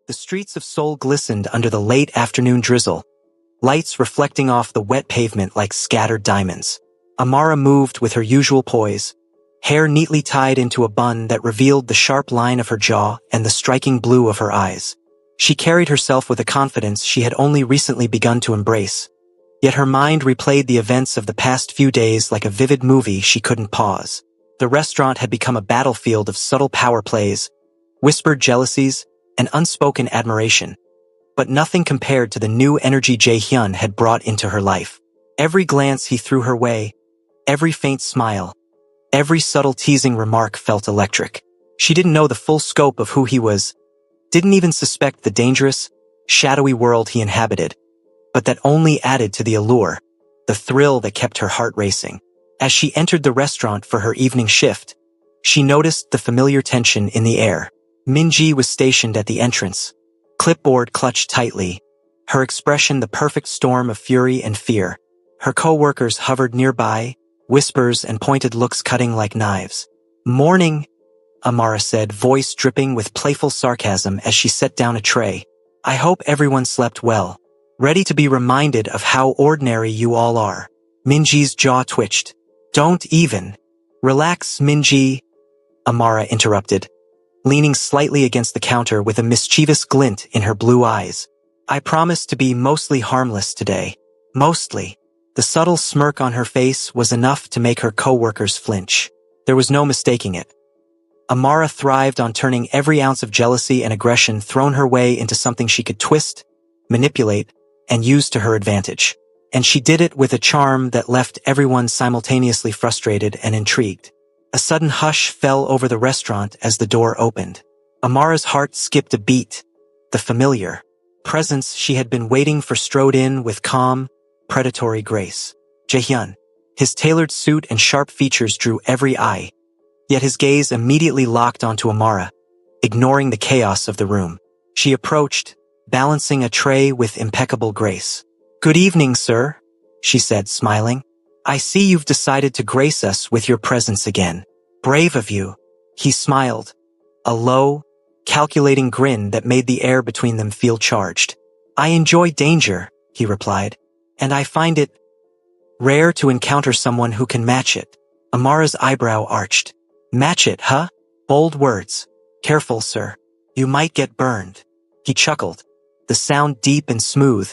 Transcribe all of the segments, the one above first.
The streets of Seoul glistened under the late afternoon drizzle, lights reflecting off the wet pavement like scattered diamonds. Amara moved with her usual poise, hair neatly tied into a bun that revealed the sharp line of her jaw and the striking blue of her eyes. She carried herself with a confidence she had only recently begun to embrace, yet her mind replayed the events of the past few days like a vivid movie she couldn't pause. The restaurant had become a battlefield of subtle power plays, whispered jealousies, and unspoken admiration, but nothing compared to the new energy Jae-hyun had brought into her life. Every glance he threw her way, every faint smile, every subtle teasing remark felt electric. She didn't know the full scope of who he was, didn't even suspect the dangerous, shadowy world he inhabited, but that only added to the allure, the thrill that kept her heart racing. As she entered the restaurant for her evening shift, she noticed the familiar tension in the air. Min-ji was stationed at the entrance, clipboard clutched tightly, her expression the perfect storm of fury and fear. Her co-workers hovered nearby, whispers and pointed looks cutting like knives. "Morning," Amara said, voice dripping with playful sarcasm as she set down a tray. "I hope everyone slept well. Ready to be reminded of how ordinary you all are." Min-ji's jaw twitched. "Don't even." "Relax, Min-ji," Amara interrupted, leaning slightly against the counter with a mischievous glint in her blue eyes. "I promise to be mostly harmless today." Mostly. The subtle smirk on her face was enough to make her co-workers flinch. There was no mistaking it. Amara thrived on turning every ounce of jealousy and aggression thrown her way into something she could twist, manipulate, and use to her advantage. And she did it with a charm that left everyone simultaneously frustrated and intrigued. A sudden hush fell over the restaurant as the door opened. Amara's heart skipped a beat. The familiar presence she had been waiting for strode in with calm, predatory grace. Jae-hyun. His tailored suit and sharp features drew every eye, yet his gaze immediately locked onto Amara, ignoring the chaos of the room. She approached, balancing a tray with impeccable grace. "Good evening, sir," she said, smiling. "I see you've decided to grace us with your presence again. Brave of you." He smiled, a low, calculating grin that made the air between them feel charged. "I enjoy danger," he replied, "and I find it rare to encounter someone who can match it." Amara's eyebrow arched. "Match it, huh? Bold words. Careful, sir. You might get burned." He chuckled, the sound deep and smooth,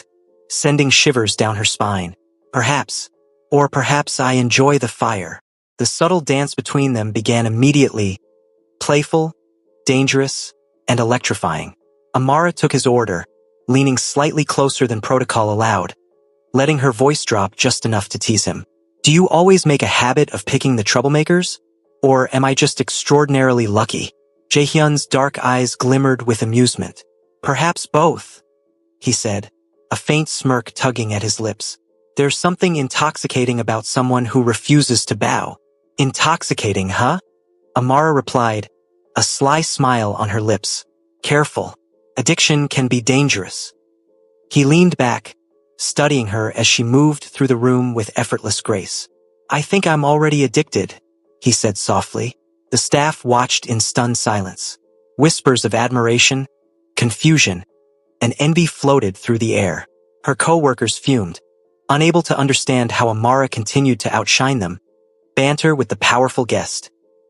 sending shivers down her spine. "Perhaps. Or perhaps I enjoy the fire." The subtle dance between them began immediately, playful, dangerous, and electrifying. Amara took his order, leaning slightly closer than protocol allowed, letting her voice drop just enough to tease him. "Do you always make a habit of picking the troublemakers? Or am I just extraordinarily lucky?" Jae-hyun's dark eyes glimmered with amusement. "Perhaps both," he said, a faint smirk tugging at his lips. "There's something intoxicating about someone who refuses to bow." "Intoxicating, huh?" Amara replied, a sly smile on her lips. "Careful. Addiction can be dangerous." He leaned back, studying her as she moved through the room with effortless grace. "I think I'm already addicted," he said softly. The staff watched in stunned silence. Whispers of admiration, confusion, and envy floated through the air. Her co-workers fumed, unable to understand how Amara continued to outshine them, banter with the powerful guest,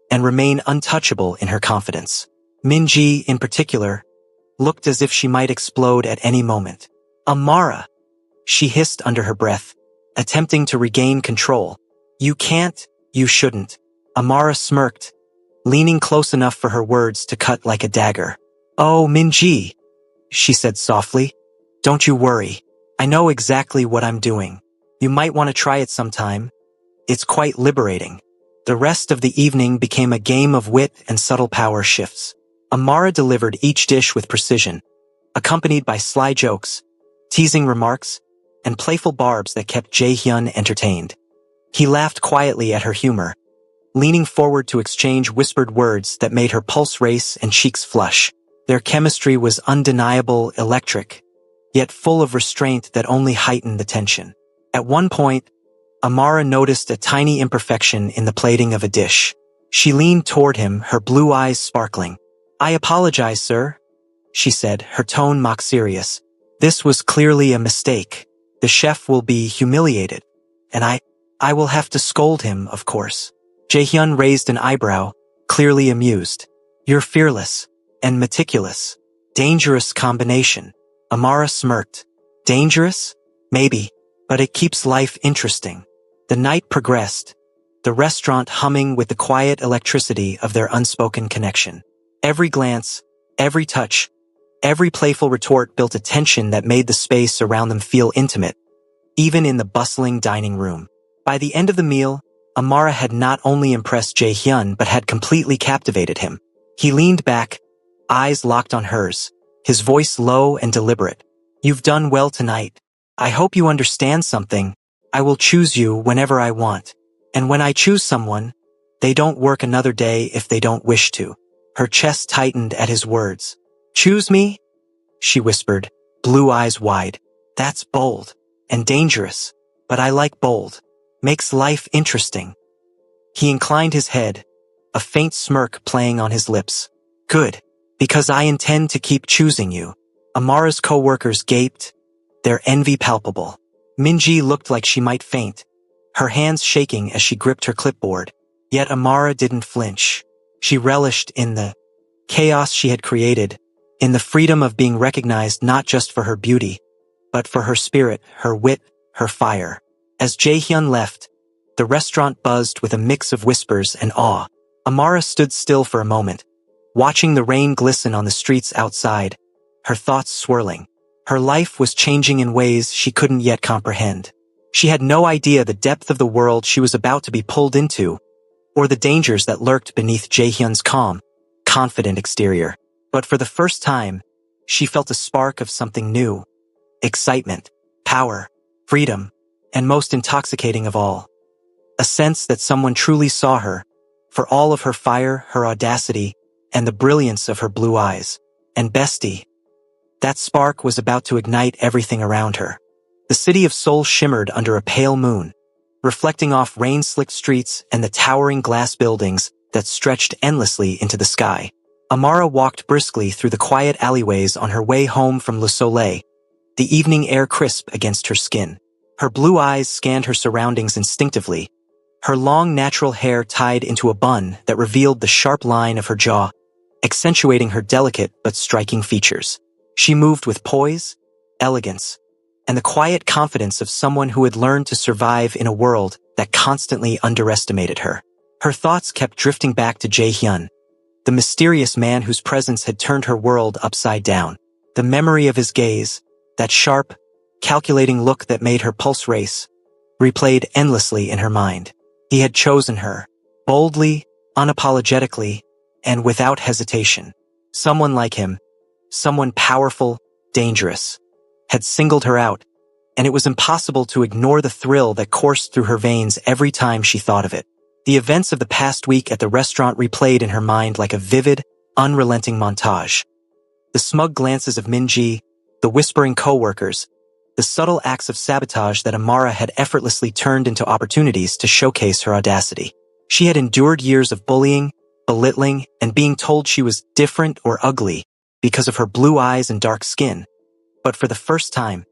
and remain untouchable in her confidence. Min-ji, in particular, looked as if she might explode at any moment. "Amara," she hissed under her breath, attempting to regain control. "You can't, you shouldn't." Amara smirked, leaning close enough for her words to cut like a dagger. "Oh, Min-ji," she said softly, "don't you worry. I know exactly what I'm doing. You might want to try it sometime. It's quite liberating." The rest of the evening became a game of wit and subtle power shifts. Amara delivered each dish with precision, accompanied by sly jokes, teasing remarks, and playful barbs that kept Jae-hyun entertained. He laughed quietly at her humor, leaning forward to exchange whispered words that made her pulse race and cheeks flush. Their chemistry was undeniable, electric, yet full of restraint that only heightened the tension. At one point, Amara noticed a tiny imperfection in the plating of a dish. She leaned toward him, her blue eyes sparkling. "I apologize, sir," she said, her tone mock serious. This was clearly a mistake. The chef will be humiliated. And I will have to scold him, of course. Jaehyun raised an eyebrow, clearly amused. You're fearless and meticulous. Dangerous combination. Amara smirked. Dangerous? Maybe, but it keeps life interesting. The night progressed, the restaurant humming with the quiet electricity of their unspoken connection. Every glance, every touch, every playful retort built a tension that made the space around them feel intimate, even in the bustling dining room. By the end of the meal, Amara had not only impressed Jaehyun but had completely captivated him. He leaned back, eyes locked on hers, his voice low and deliberate. You've done well tonight. I hope you understand something. I will choose you whenever I want. And when I choose someone, they don't work another day if they don't wish to. Her chest tightened at his words. Choose me? She whispered, blue eyes wide. That's bold and dangerous, but I like bold. Makes life interesting. He inclined his head, a faint smirk playing on his lips. Good, because I intend to keep choosing you. Amara's co-workers gaped, their envy palpable. Minji looked like she might faint, her hands shaking as she gripped her clipboard. Yet Amara didn't flinch. She relished in the chaos she had created, in the freedom of being recognized not just for her beauty, but for her spirit, her wit, her fire. As Jaehyun left, the restaurant buzzed with a mix of whispers and awe. Amara stood still for a moment, watching the rain glisten on the streets outside, her thoughts swirling. Her life was changing in ways she couldn't yet comprehend. She had no idea the depth of the world she was about to be pulled into, or the dangers that lurked beneath Jaehyun's calm, confident exterior. But for the first time, she felt a spark of something new. Excitement, power, freedom, and most intoxicating of all, a sense that someone truly saw her, for all of her fire, her audacity, and the brilliance of her blue eyes. And bestie, that spark was about to ignite everything around her. The city of Seoul shimmered under a pale moon, reflecting off rain-slicked streets and the towering glass buildings that stretched endlessly into the sky. Amara walked briskly through the quiet alleyways on her way home from Le Soleil, the evening air crisp against her skin. Her blue eyes scanned her surroundings instinctively, her long natural hair tied into a bun that revealed the sharp line of her jaw, accentuating her delicate but striking features. She moved with poise, elegance, and the quiet confidence of someone who had learned to survive in a world that constantly underestimated her. Her thoughts kept drifting back to Jaehyun, the mysterious man whose presence had turned her world upside down. The memory of his gaze, that sharp, calculating look that made her pulse race, replayed endlessly in her mind. He had chosen her, boldly, unapologetically, and without hesitation. Someone like him, someone powerful, dangerous, had singled her out, and it was impossible to ignore the thrill that coursed through her veins every time she thought of it. The events of the past week at the restaurant replayed in her mind like a vivid, unrelenting montage. The smug glances of Minji, the whispering co-workers, the subtle acts of sabotage that Amara had effortlessly turned into opportunities to showcase her audacity. She had endured years of bullying, belittling, and being told she was different or ugly because of her blue eyes and dark skin. But for the first time,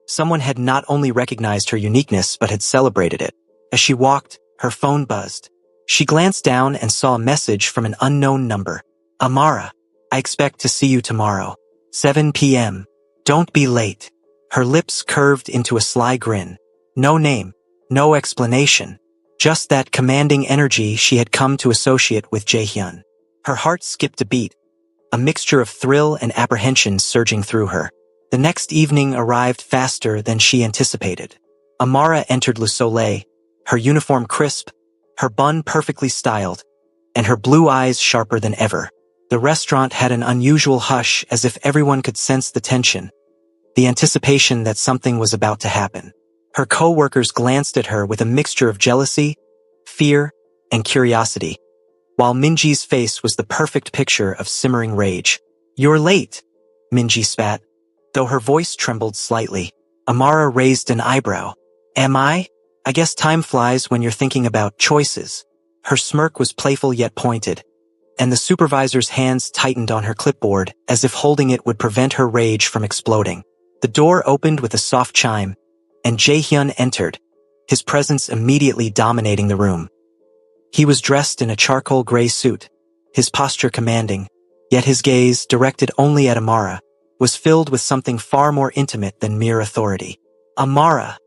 someone had not only recognized her uniqueness but had celebrated it. As she walked, her phone buzzed. She glanced down and saw a message from an unknown number. Amara, I expect to see you tomorrow, 7 p.m. Don't be late. Her lips curved into a sly grin. No name, no explanation, just that commanding energy she had come to associate with Jaehyun. Her heart skipped a beat, a mixture of thrill and apprehension surging through her. The next evening arrived faster than she anticipated. Amara entered Le Soleil, her uniform crisp, her bun perfectly styled, and her blue eyes sharper than ever. The restaurant had an unusual hush, as if everyone could sense the tension, the anticipation that something was about to happen. Her co-workers glanced at her with a mixture of jealousy, fear, and curiosity, while Minji's face was the perfect picture of simmering rage. You're late, Minji spat, though her voice trembled slightly. Amara raised an eyebrow. Am I? I guess time flies when you're thinking about choices. Her smirk was playful yet pointed, and the supervisor's hands tightened on her clipboard as if holding it would prevent her rage from exploding. The door opened with a soft chime, and Jae-hyun entered, his presence immediately dominating the room. He was dressed in a charcoal gray suit, his posture commanding, yet his gaze, directed only at Amara, was filled with something far more intimate than mere authority. "Amara,"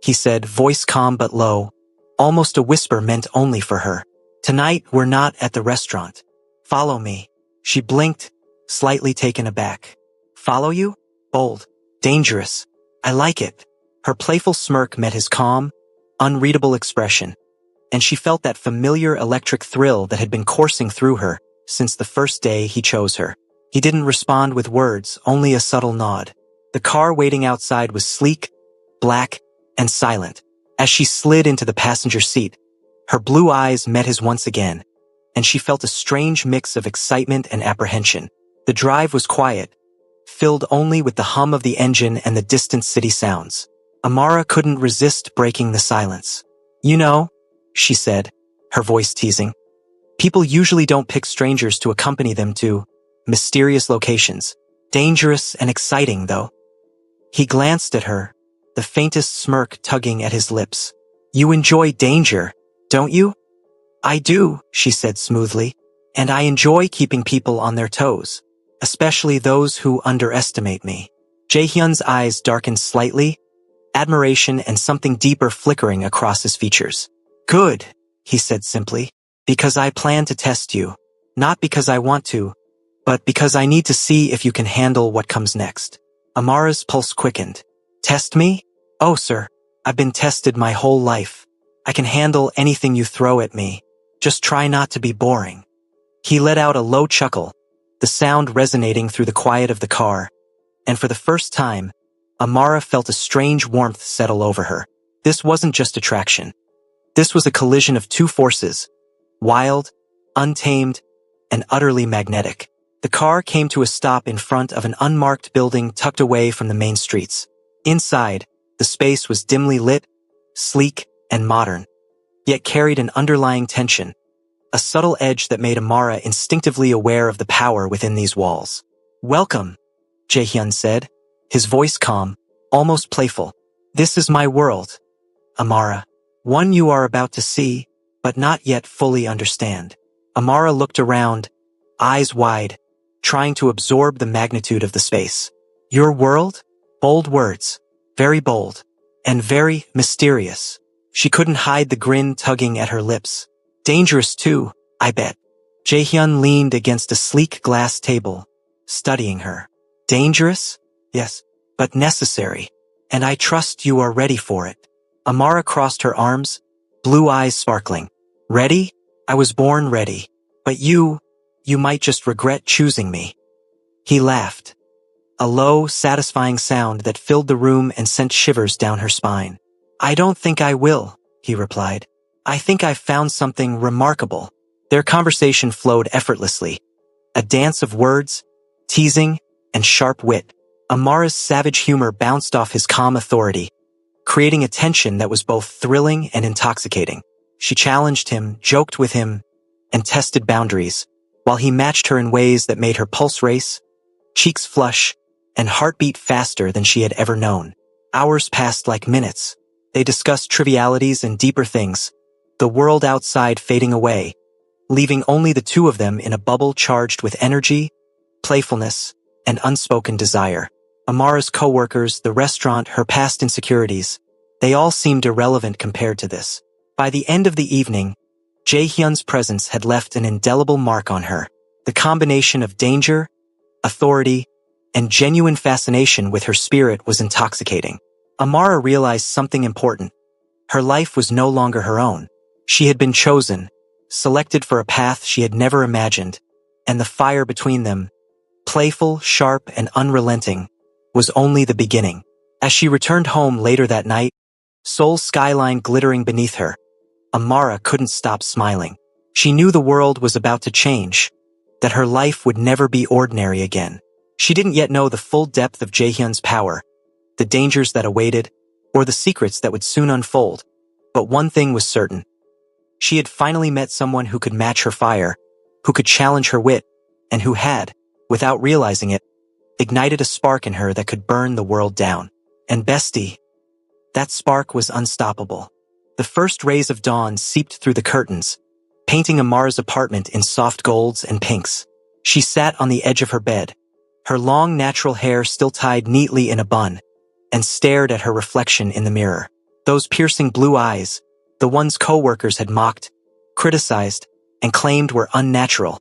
he said, voice calm but low, almost a whisper meant only for her. "Tonight we're not at the restaurant. Follow me." She blinked, slightly taken aback. "Follow you? Bold. Dangerous. I like it." Her playful smirk met his calm, unreadable expression, and she felt that familiar electric thrill that had been coursing through her since the first day he chose her. He didn't respond with words, only a subtle nod. The car waiting outside was sleek, black, and silent. As she slid into the passenger seat, her blue eyes met his once again, and she felt a strange mix of excitement and apprehension. The drive was quiet, filled only with the hum of the engine and the distant city sounds. Amara couldn't resist breaking the silence. "You know," she said, her voice teasing, "people usually don't pick strangers to accompany them to mysterious locations. Dangerous and exciting, though." He glanced at her, the faintest smirk tugging at his lips. "You enjoy danger, don't you?" "I do," she said smoothly, "and I enjoy keeping people on their toes, especially those who underestimate me." Jae-hyun's eyes darkened slightly, admiration and something deeper flickering across his features. "Good," he said simply, "because I plan to test you. Not because I want to, but because I need to see if you can handle what comes next." Amara's pulse quickened. "Test me? Oh, sir, I've been tested my whole life. I can handle anything you throw at me. Just try not to be boring." He let out a low chuckle, the sound resonating through the quiet of the car, and for the first time, Amara felt a strange warmth settle over her. This wasn't just attraction. This was a collision of two forces, wild, untamed, and utterly magnetic. The car came to a stop in front of an unmarked building tucked away from the main streets. Inside, the space was dimly lit, sleek, and modern, yet carried an underlying tension, a subtle edge that made Amara instinctively aware of the power within these walls. "Welcome," Jae-hyun said, his voice calm, almost playful. "This is my world, Amara. One you are about to see, but not yet fully understand." Amara looked around, eyes wide, trying to absorb the magnitude of the space. "Your world?" Bold words, very bold, and very mysterious. She couldn't hide the grin tugging at her lips. "Dangerous too, I bet." Jae-hyun leaned against a sleek glass table, studying her. "Dangerous? Yes, but necessary. And I trust you are ready for it." Amara crossed her arms, blue eyes sparkling. "Ready? I was born ready. But you might just regret choosing me." He laughed, a low, satisfying sound that filled the room and sent shivers down her spine. "I don't think I will," he replied. "I think I've found something remarkable." Their conversation flowed effortlessly, a dance of words, teasing, and sharp wit. Amara's savage humor bounced off his calm authority, creating a tension that was both thrilling and intoxicating. She challenged him, joked with him, and tested boundaries, while he matched her in ways that made her pulse race, cheeks flush, and heartbeat faster than she had ever known. Hours passed like minutes. They discussed trivialities and deeper things, the world outside fading away, leaving only the two of them in a bubble charged with energy, playfulness, and unspoken desire. Amara's co-workers, the restaurant, her past insecurities, they all seemed irrelevant compared to this. By the end of the evening, Jae-hyun's presence had left an indelible mark on her. The combination of danger, authority, and genuine fascination with her spirit was intoxicating. Amara realized something important. Her life was no longer her own. She had been chosen, selected for a path she had never imagined, and the fire between them, playful, sharp, and unrelenting, was only the beginning. As she returned home later that night, Seoul's skyline glittering beneath her, Amara couldn't stop smiling. She knew the world was about to change, that her life would never be ordinary again. She didn't yet know the full depth of Jae-hyun's power, the dangers that awaited, or the secrets that would soon unfold. But one thing was certain. She had finally met someone who could match her fire, who could challenge her wit, and who had, without realizing it, ignited a spark in her that could burn the world down. And bestie, that spark was unstoppable. The first rays of dawn seeped through the curtains, painting Amara's apartment in soft golds and pinks. She sat on the edge of her bed, her long natural hair still tied neatly in a bun, and stared at her reflection in the mirror. Those piercing blue eyes, the ones co-workers had mocked, criticized, and claimed were unnatural,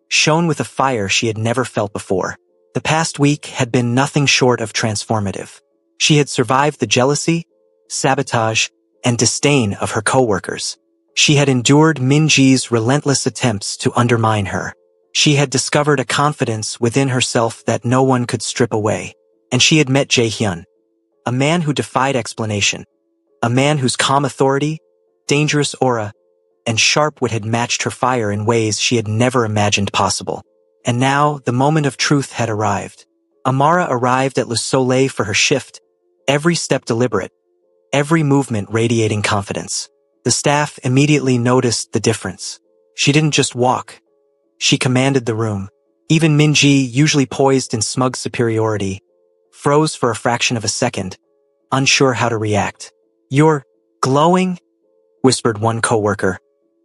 shone with a fire she had never felt before. The past week had been nothing short of transformative. She had survived the jealousy, sabotage, and disdain of her co-workers. She had endured Minji's relentless attempts to undermine her. She had discovered a confidence within herself that no one could strip away. And she had met Jae-hyun, a man who defied explanation, a man whose calm authority, dangerous aura, and sharp wit had matched her fire in ways she had never imagined possible. And now, the moment of truth had arrived. Amara arrived at Le Soleil for her shift, every step deliberate, every movement radiating confidence. The staff immediately noticed the difference. She didn't just walk. She commanded the room. Even Minji, usually poised in smug superiority, froze for a fraction of a second, unsure how to react. "You're glowing?" whispered one coworker,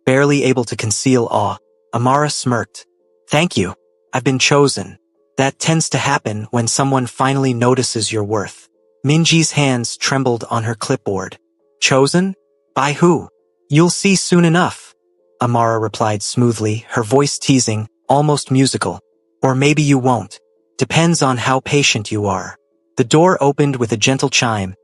barely able to conceal awe. Amara smirked. "Thank you. I've been chosen. That tends to happen when someone finally notices your worth." Minji's hands trembled on her clipboard. "Chosen? By who?" "You'll see soon enough," Amara replied smoothly, her voice teasing, almost musical. "Or maybe you won't. Depends on how patient you are." The door opened with a gentle chime,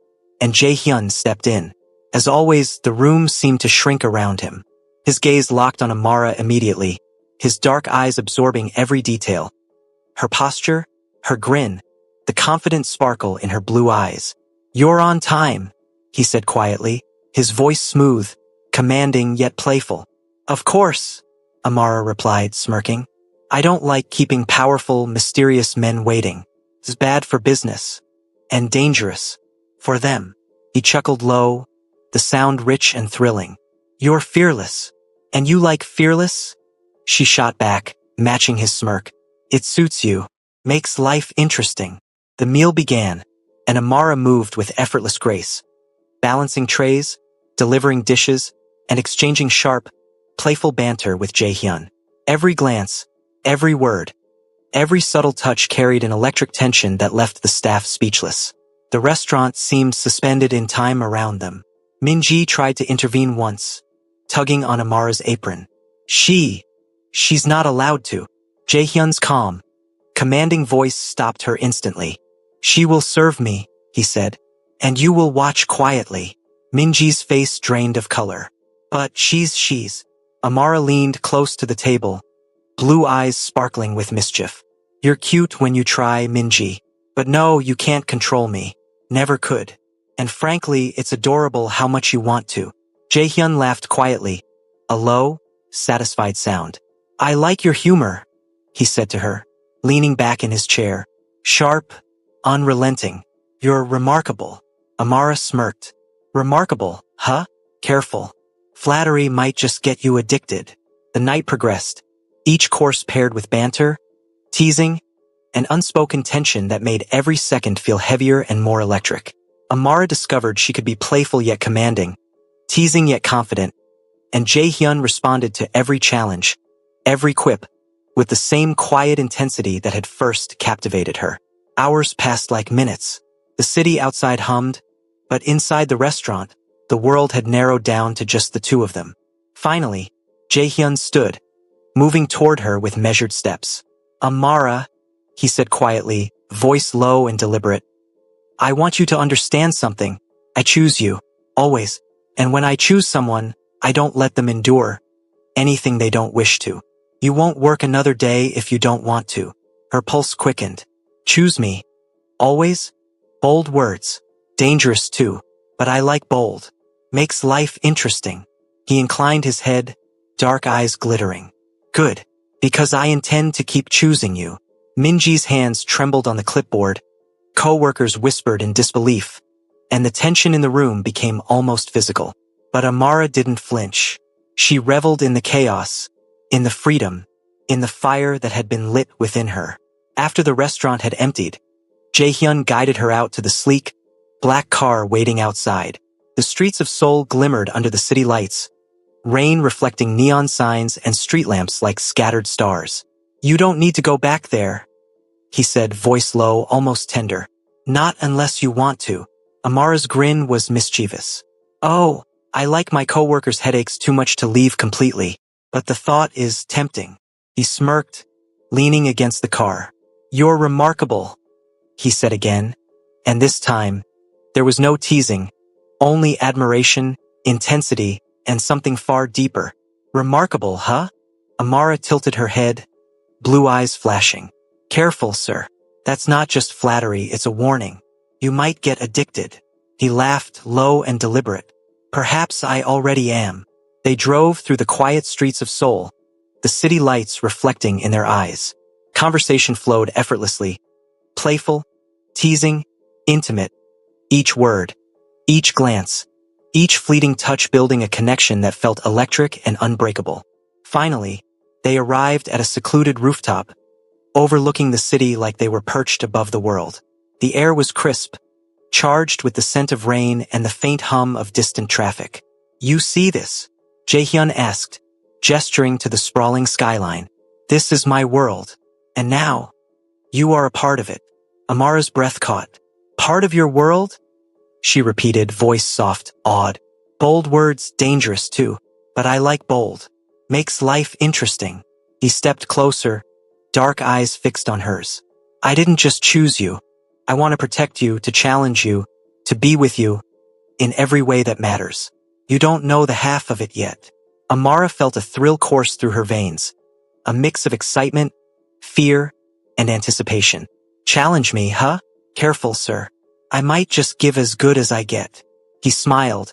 and Jae-hyun stepped in. As always, the room seemed to shrink around him. His gaze locked on Amara immediately, his dark eyes absorbing every detail. Her posture, her grin, the confident sparkle in her blue eyes. "You're on time," he said quietly, his voice smooth, commanding yet playful. "Of course," Amara replied, smirking. "I don't like keeping powerful, mysterious men waiting. It's bad for business. And dangerous. For them." He chuckled low, the sound rich and thrilling. "You're fearless. And you like fearless?" She shot back, matching his smirk. "It suits you. Makes life interesting." The meal began, and Amara moved with effortless grace, balancing trays, delivering dishes, and exchanging sharp, playful banter with Jae-hyun. Every glance, every word, every subtle touch carried an electric tension that left the staff speechless. The restaurant seemed suspended in time around them. Minji tried to intervene once, tugging on Amara's apron. She's not allowed to." Jae-hyun's calm, commanding voice stopped her instantly. "She will serve me," he said, "and you will watch quietly." Minji's face drained of color. "But she's..." Amara leaned close to the table, blue eyes sparkling with mischief. "You're cute when you try, Minji. But no, you can't control me. Never could. And frankly, it's adorable how much you want to." Jae-hyun laughed quietly, a low, satisfied sound. "I like your humor," he said to her, leaning back in his chair. "Sharp, unrelenting. You're remarkable." Amara smirked. "Remarkable, huh? Careful. Flattery might just get you addicted." The night progressed, each course paired with banter, teasing, and unspoken tension that made every second feel heavier and more electric. Amara discovered she could be playful yet commanding, teasing yet confident, and Jae-hyun responded to every challenge, every quip, with the same quiet intensity that had first captivated her. Hours passed like minutes. The city outside hummed, but inside the restaurant, the world had narrowed down to just the two of them. Finally, Jae-hyun stood, moving toward her with measured steps. "Amara," he said quietly, voice low and deliberate. "I want you to understand something. I choose you, always. And when I choose someone, I don't let them endure anything they don't wish to. You won't work another day if you don't want to." Her pulse quickened. "Choose me. Always?" Bold words. Dangerous too. But I like bold. Makes life interesting. He inclined his head, dark eyes glittering. "Good. Because I intend to keep choosing you." Minji's hands trembled on the clipboard. Co-workers whispered in disbelief, and the tension in the room became almost physical. But Amara didn't flinch. She reveled in the chaos, in the freedom, in the fire that had been lit within her. After the restaurant had emptied, Jaehyun guided her out to the sleek, black car waiting outside. The streets of Seoul glimmered under the city lights, rain reflecting neon signs and street lamps like scattered stars. "You don't need to go back there," he said, voice low, almost tender. "Not unless you want to." Amara's grin was mischievous. "Oh, I like my coworkers' headaches too much to leave completely, but the thought is tempting." He smirked, leaning against the car. "You're remarkable," he said again, and this time, there was no teasing, only admiration, intensity, and something far deeper. "Remarkable, huh?" Amara tilted her head, blue eyes flashing. "Careful, sir. That's not just flattery, it's a warning. You might get addicted." He laughed, low and deliberate. "Perhaps I already am." They drove through the quiet streets of Seoul, the city lights reflecting in their eyes. Conversation flowed effortlessly, playful, teasing, intimate. Each word, each glance, each fleeting touch building a connection that felt electric and unbreakable. Finally, they arrived at a secluded rooftop, overlooking the city like they were perched above the world. The air was crisp, charged with the scent of rain and the faint hum of distant traffic. "You see this?" Jaehyun asked, gesturing to the sprawling skyline. "This is my world. And now, you are a part of it." Amara's breath caught. "Part of your world?" she repeated, voice soft, awed. "Bold words, dangerous too. But I like bold. Makes life interesting." He stepped closer, dark eyes fixed on hers. "I didn't just choose you. I want to protect you, to challenge you, to be with you, in every way that matters. You don't know the half of it yet." Amara felt a thrill course through her veins, a mix of excitement, fear, and anticipation. "Challenge me, huh? Careful, sir. I might just give as good as I get." He smiled,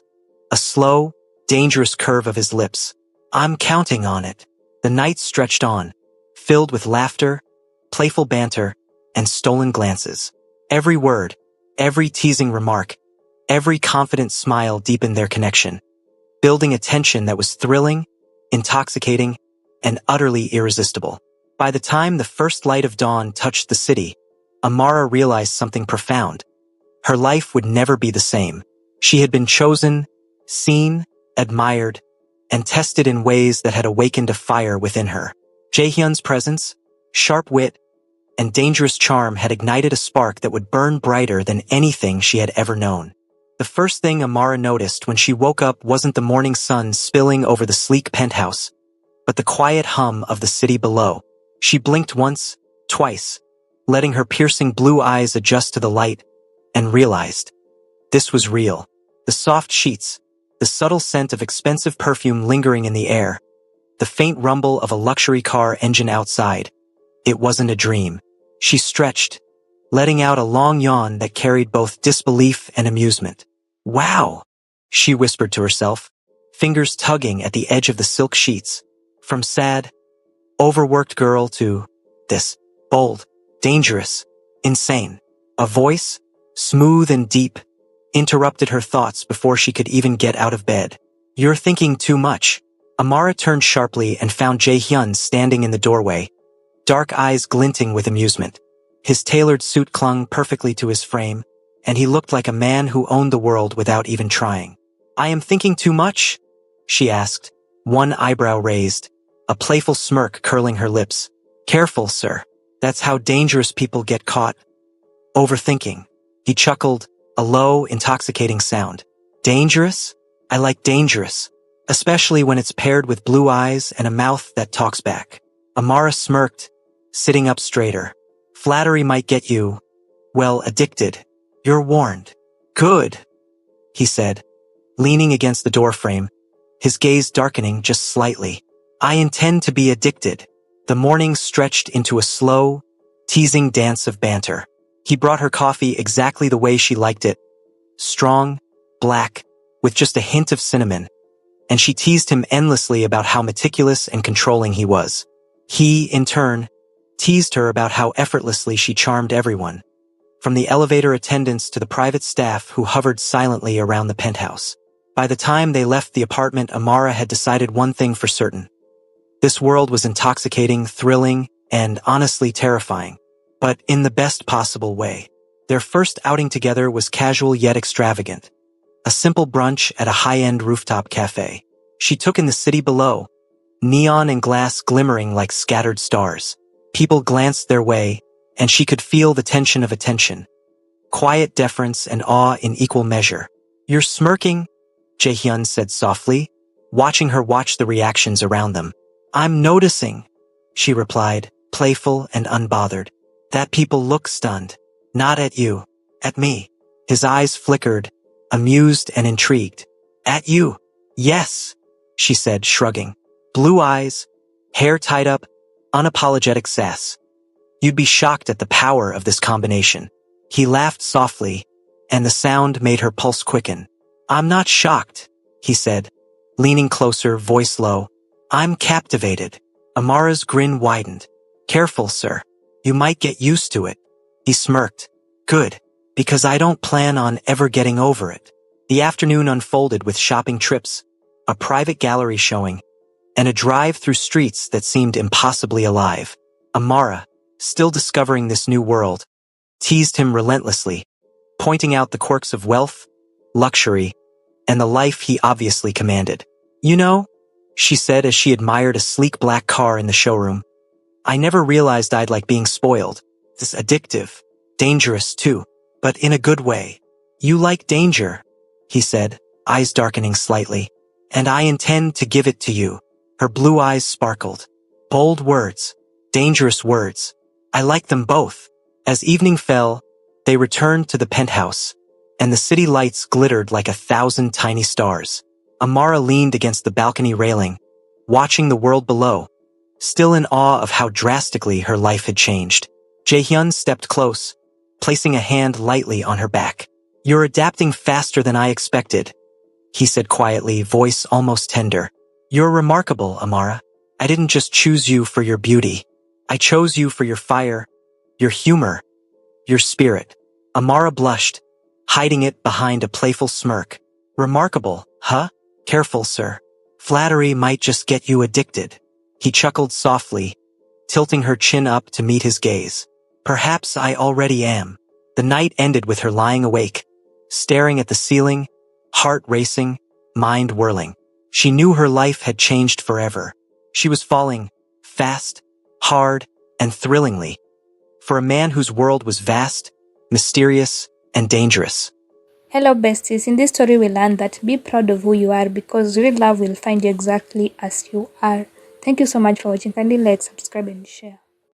a slow, dangerous curve of his lips. "I'm counting on it." The night stretched on, filled with laughter, playful banter, and stolen glances. Every word, every teasing remark, every confident smile deepened their connection, building a tension that was thrilling, intoxicating, and utterly irresistible. By the time the first light of dawn touched the city, Amara realized something profound. Her life would never be the same. She had been chosen, seen, admired, and tested in ways that had awakened a fire within her. Jaehyun's presence, sharp wit, and dangerous charm had ignited a spark that would burn brighter than anything she had ever known. The first thing Amara noticed when she woke up wasn't the morning sun spilling over the sleek penthouse, but the quiet hum of the city below. She blinked once, twice, letting her piercing blue eyes adjust to the light, and realized this was real. The soft sheets, the subtle scent of expensive perfume lingering in the air, the faint rumble of a luxury car engine outside. It wasn't a dream. She stretched, letting out a long yawn that carried both disbelief and amusement. "Wow," she whispered to herself, fingers tugging at the edge of the silk sheets. From sad, overworked girl to this, bold, dangerous, insane. A voice, smooth and deep, interrupted her thoughts before she could even get out of bed. "You're thinking too much." Amara turned sharply and found Jaehyun standing in the doorway, dark eyes glinting with amusement. His tailored suit clung perfectly to his frame, and he looked like a man who owned the world without even trying. "I am thinking too much?" she asked, one eyebrow raised, a playful smirk curling her lips. "Careful, sir. That's how dangerous people get caught. Overthinking." He chuckled, a low, intoxicating sound. "Dangerous? I like dangerous, especially when it's paired with blue eyes and a mouth that talks back." Amara smirked, sitting up straighter. "Flattery might get you, well, addicted. You're warned." "Good," he said, leaning against the doorframe, his gaze darkening just slightly. "I intend to be addicted." The morning stretched into a slow, teasing dance of banter. He brought her coffee exactly the way she liked it, strong, black, with just a hint of cinnamon, and she teased him endlessly about how meticulous and controlling he was. He, in turn, teased her about how effortlessly she charmed everyone, from the elevator attendants to the private staff who hovered silently around the penthouse. By the time they left the apartment, Amara had decided one thing for certain. This world was intoxicating, thrilling, and honestly terrifying, but in the best possible way. Their first outing together was casual yet extravagant. A simple brunch at a high-end rooftop cafe. She took in the city below, neon and glass glimmering like scattered stars. People glanced their way, and she could feel the tension of attention. Quiet deference and awe in equal measure. "You're smirking," Jaehyun said softly, watching her watch the reactions around them. "I'm noticing," she replied, playful and unbothered, "that people look stunned. Not at you. At me." His eyes flickered, amused and intrigued. "At you?" "Yes," she said, shrugging. Blue eyes, hair tied up, unapologetic sass. "You'd be shocked at the power of this combination." He laughed softly, and the sound made her pulse quicken. "I'm not shocked," he said, leaning closer, voice low. "I'm captivated." Amara's grin widened. "Careful, sir. You might get used to it." He smirked. "Good, because I don't plan on ever getting over it." The afternoon unfolded with shopping trips, a private gallery showing, and a drive through streets that seemed impossibly alive. Amara, still discovering this new world, teased him relentlessly, pointing out the quirks of wealth, luxury, and the life he obviously commanded. "You know," she said as she admired a sleek black car in the showroom, "I never realized I'd like being spoiled. This addictive, dangerous too, but in a good way." "You like danger," he said, eyes darkening slightly, "and I intend to give it to you." Her blue eyes sparkled. Bold words, dangerous words. I like them both. As evening fell, they returned to the penthouse, and the city lights glittered like 1,000 tiny stars. Amara leaned against the balcony railing, watching the world below, still in awe of how drastically her life had changed. Jaehyun stepped close, placing a hand lightly on her back. "You're adapting faster than I expected," he said quietly, voice almost tender. "You're remarkable, Amara. I didn't just choose you for your beauty. I chose you for your fire, your humor, your spirit." Amara blushed, hiding it behind a playful smirk. "Remarkable, huh? Careful, sir. Flattery might just get you addicted." He chuckled softly, tilting her chin up to meet his gaze. "Perhaps I already am." The night ended with her lying awake, staring at the ceiling, heart racing, mind whirling. She knew her life had changed forever. She was falling, fast, hard, and thrillingly, for a man whose world was vast, mysterious, and dangerous. Hello besties, in this story we learned that be proud of who you are because real love will find you exactly as you are. Thank you so much for watching. Kindly like, subscribe and share.